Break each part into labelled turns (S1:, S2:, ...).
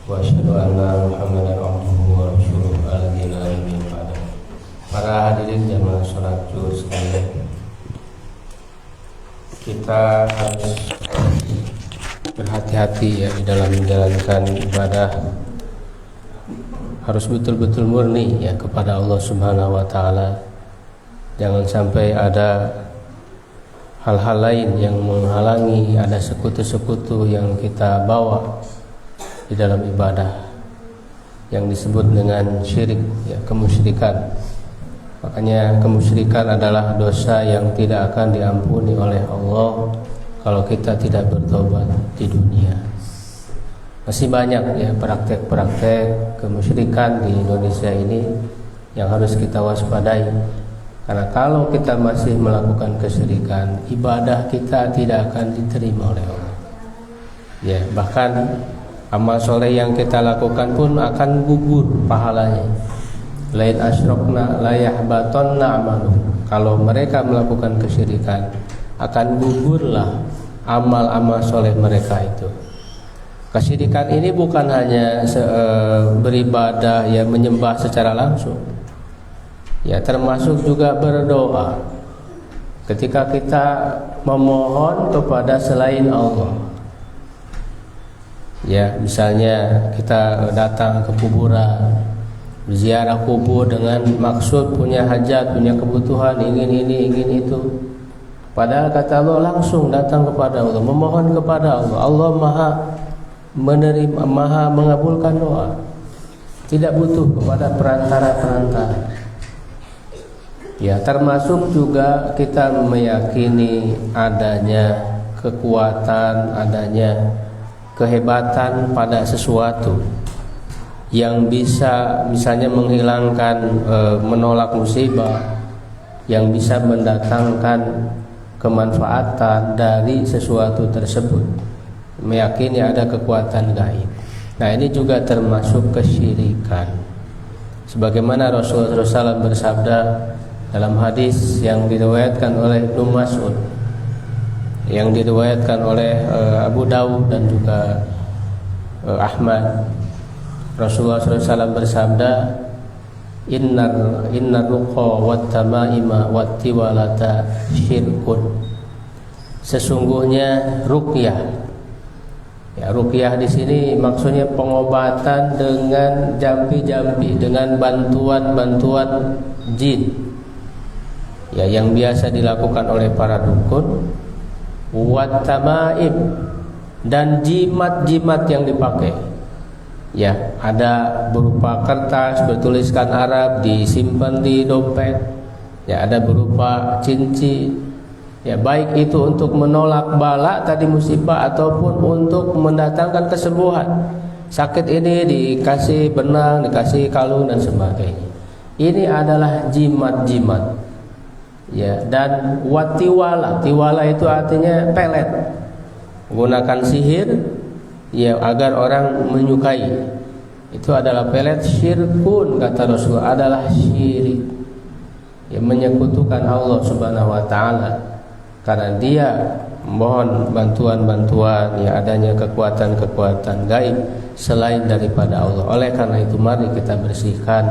S1: wa asyhadu anna Muhammadan abduhu wa rasuluhu alladzi la nabiyya ba'dahu. Para hadirin jamaah salat Zuhur sekalian, kita harus berhati-hati ya di dalam menjalankan ibadah. Harus betul-betul murni ya kepada Allah Subhanahu wa taala. Jangan sampai ada hal-hal lain yang menghalangi, ada sekutu-sekutu yang kita bawa di dalam ibadah yang disebut dengan syirik ya, kemusyrikan. Makanya kemusyrikan adalah dosa yang tidak akan diampuni oleh Allah kalau kita tidak bertobat di dunia. Masih banyak ya praktek-praktek kemusyrikan di Indonesia ini yang harus kita waspadai. Karena kalau kita masih melakukan kesyirikan, ibadah kita tidak akan diterima oleh Allah. Ya, bahkan amal soleh yang kita lakukan pun akan gugur pahalanya. Lain asyrokna la yahbatonna amalu. Kalau mereka melakukan kesyirikan, akan gugurlah amal-amal soleh mereka itu. Kesyirikan ini bukan hanya beribadah ya, menyembah secara langsung. Ya, termasuk juga berdoa. Ketika kita memohon kepada selain Allah. Ya, misalnya kita datang ke kuburan, ziarah kubur dengan maksud punya hajat, punya kebutuhan, ingin ini, ingin itu. Padahal kata Allah langsung datang kepada Allah, memohon kepada Allah. Allah Maha menerima, Maha mengabulkan doa. Tidak butuh kepada perantara-perantara. Ya, termasuk juga kita meyakini adanya kekuatan, adanya kehebatan pada sesuatu yang bisa misalnya menghilangkan, menolak musibah, yang bisa mendatangkan kemanfaatan dari sesuatu tersebut. Meyakini ada kekuatan gaib. Nah, ini juga termasuk kesyirikan. Sebagaimana Rasulullah SAW bersabda dalam hadis yang diriwayatkan oleh Ibnu Mas'ud, yang diriwayatkan oleh Abu Dawud dan juga Ahmad, Rasulullah SAW bersabda, Inna ruqa wat tamaima wat tiwalata syirkun. Sesungguhnya ruqyah. Ya, ruqyah di sini maksudnya pengobatan dengan jampi-jampi, dengan bantuan-bantuan jin. Ya, yang biasa dilakukan oleh para dukun, wat tamaim, dan jimat-jimat yang dipakai. Ya, ada berupa kertas bertuliskan Arab disimpan di dompet. Ya, ada berupa cincin. Ya, baik itu untuk menolak bala tadi musibah ataupun untuk mendatangkan kesembuhan. Sakit ini dikasih benang, dikasih kalung dan sebagainya. Ini adalah jimat-jimat. Ya, dan watiwala, tiwala itu artinya pelet. Menggunakan sihir ya agar orang menyukai. Itu adalah pelet. Syirkun, kata Rasulullah, adalah syirik. Ya, menyekutukan Allah Subhanahu wa taala karena dia mohon bantuan-bantuan ya, adanya kekuatan-kekuatan gaib selain daripada Allah. Oleh karena itu mari kita bersihkan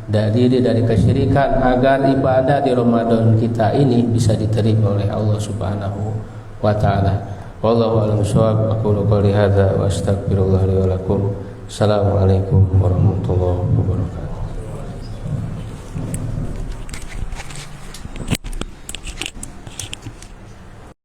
S1: dari kesyirikan agar ibadah di Ramadan kita ini bisa diterima oleh Allah Subhanahu wa taala. Wallahu a'lam bishawab. Aqulu qouli hadza wa astaghfirullah li wa lakum. Assalamualaikum warahmatullahi wabarakatuh.